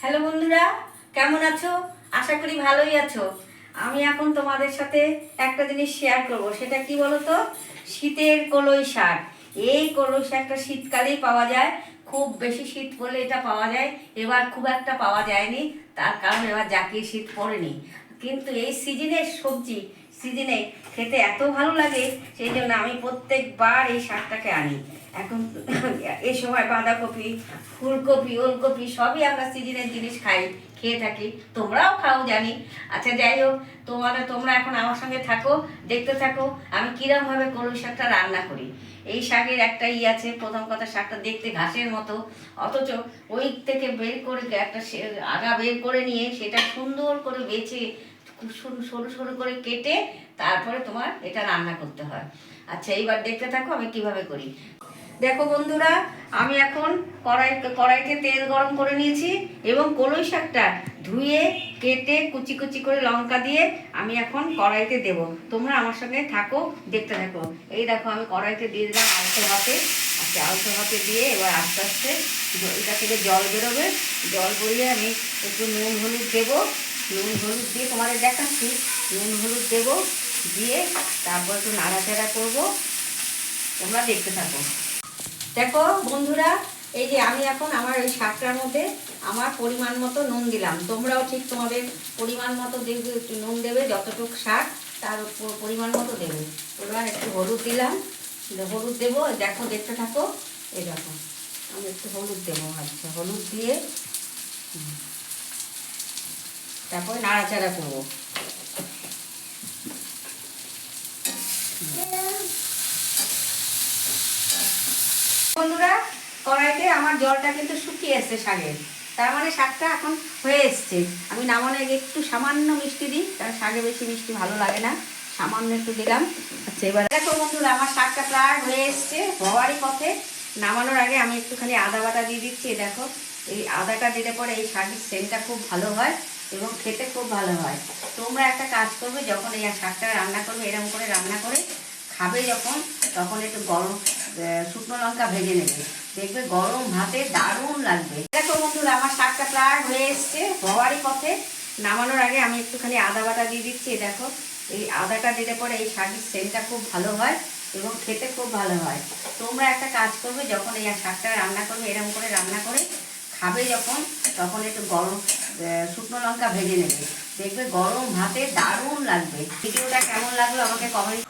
Hello বন্ধুরা, কেমন আছো? আশা করি ভালোই আছো। আমি এখন তোমাদের সাথে একটা জিনিস শেয়ার করব। সেটা কি বলো তো? শীতের কলই শাক। এই কলই শাকটা শীতকালেই পাওয়া যায়। খুব বেশি শীত পড়লে এটা পাওয়া যায়। এবার খুব একটা পাওয়া যায়নি, তার কারণ এবার জাকিয়ে শীত পড়েনি। কিন্তু এই সিজনের সবজি সিজনে খেতে এত ভালো লাগে, সেই জন্য আমি প্রত্যেকবার এই শাকটাকে আনি। এখন এই সময় বাঁধাকপি, ফুলকপি, ওলকপি সবই আমরা সিজনের জিনিস খেয়ে থাকি। তোমরাও খাও জানি। আচ্ছা, যাই হোক, তোমরা এখন আমার সঙ্গে থাকো, দেখতে থাকো আমি কিরমভাবে কলই শাকটা রান্না করি। এই শাকের একটা আছে, প্রথম কথা শাকটা দেখতে ঘাসের মতো, অথচ ওই থেকে বের করে একটা আগা বের করে নিয়ে সেটা সুন্দর করে বেছে সরু সরু করে কেটে তারপরে তোমার এটা রান্না করতে হয়। আচ্ছা, এইবার দেখতে থাকো আমি কিভাবে করি। দেখো বন্ধুরা, আমি এখন কড়াইতে তেল গরম করে নিয়েছি এবং কলই শাকটা ধুয়ে কেটে কুচি কুচি করে লঙ্কা দিয়ে আমি এখন কড়াইতে দেব। তোমরা আমার সঙ্গে থাকো, দেখতে থাকো। এই দেখো, আমি কড়াইতে দিয়ে দিলাম আলতো হাতে। আচ্ছা, আলতো হাতে দিয়ে এবার আস্তে আস্তে এটা থেকে জল বেরোবে। জল বেরিয়ে আমি একটু নুন হলুদ দেবো। নুন হলুদ দিয়ে তোমাদের দেখাচ্ছি। নুন হলুদ দেবো, দিয়ে তারপর একটু নাড়াচাড়া করবো। তোমরা দেখতে থাকো। দেখো বন্ধুরা, এই যে আমি এখন আমার ওই শাকটার মধ্যে আমার পরিমাণ মতো নুন দিলাম। তোমরাও ঠিক তোমাদের পরিমাণ মতো দেখবে, একটু নুন দেবে, যতটুকু শাক তার পরিমাণ মতো দেবে। এবার একটু হলুদ দিলাম, হলুদ দেবো। দেখো, দেখতে থাকো। এই দেখো, আমি একটু হলুদ দেবো। আচ্ছা, হলুদ দিয়ে তারপরে নাড়াচাড়া করবো। বন্ধুরা, কড়াইতে আমার জলটা কিন্তু শুকিয়ে এসছে শাকের, তার মানে শাকটা এখন হয়ে এসছে। আমি নামানোর আগে একটু সামান্য মিষ্টি দিই, কারণ শাকে বেশি মিষ্টি ভালো লাগে না, সামান্য একটু দিলাম। আচ্ছা, এবার দেখো বন্ধুরা, আমার শাকটা প্রায় হয়ে এসছে, হওয়ারই পথে। নামানোর আগে আমি একটুখানি আদা বাটা দিয়ে দিচ্ছি। দেখো, এই আদাটা দিলে পরে এই শাকের সেন্টটা খুব ভালো হয় এবং খেতে খুব ভালো হয়। তোমরা একটা কাজ করবে, যখন এই শাকটা রান্না করবে এরকম করে রান্না করে খাবে যখন, তখন একটু গরম শুকনো লঙ্কা ভেজে নেবে, দেখবে গরম ভাতে দারুণ লাগবে। দেখো বন্ধুরা, আমার শাকটা প্রায় হয়ে এসছে, হওয়ারই পথে। নামানোর আগে আমি একটুখানি আদা বাটা দিয়ে দিচ্ছি। দেখো, এই আদাটা দিলে পরে এই শাকের সেন্টটা খুব ভালো হয় এবং খেতে খুব ভালো হয়। তোমরা একটা কাজ করবে, যখন এই শাকটা রান্না করবে এরকম করে রান্না করে খাবে যখন, তখন একটু গরম শুকনো লঙ্কা ভেজে নেবে, দেখবে গরম ভাতে দারুণ লাগবে। ভিডিওটা কেমন লাগলো আমাকে কমেন্ট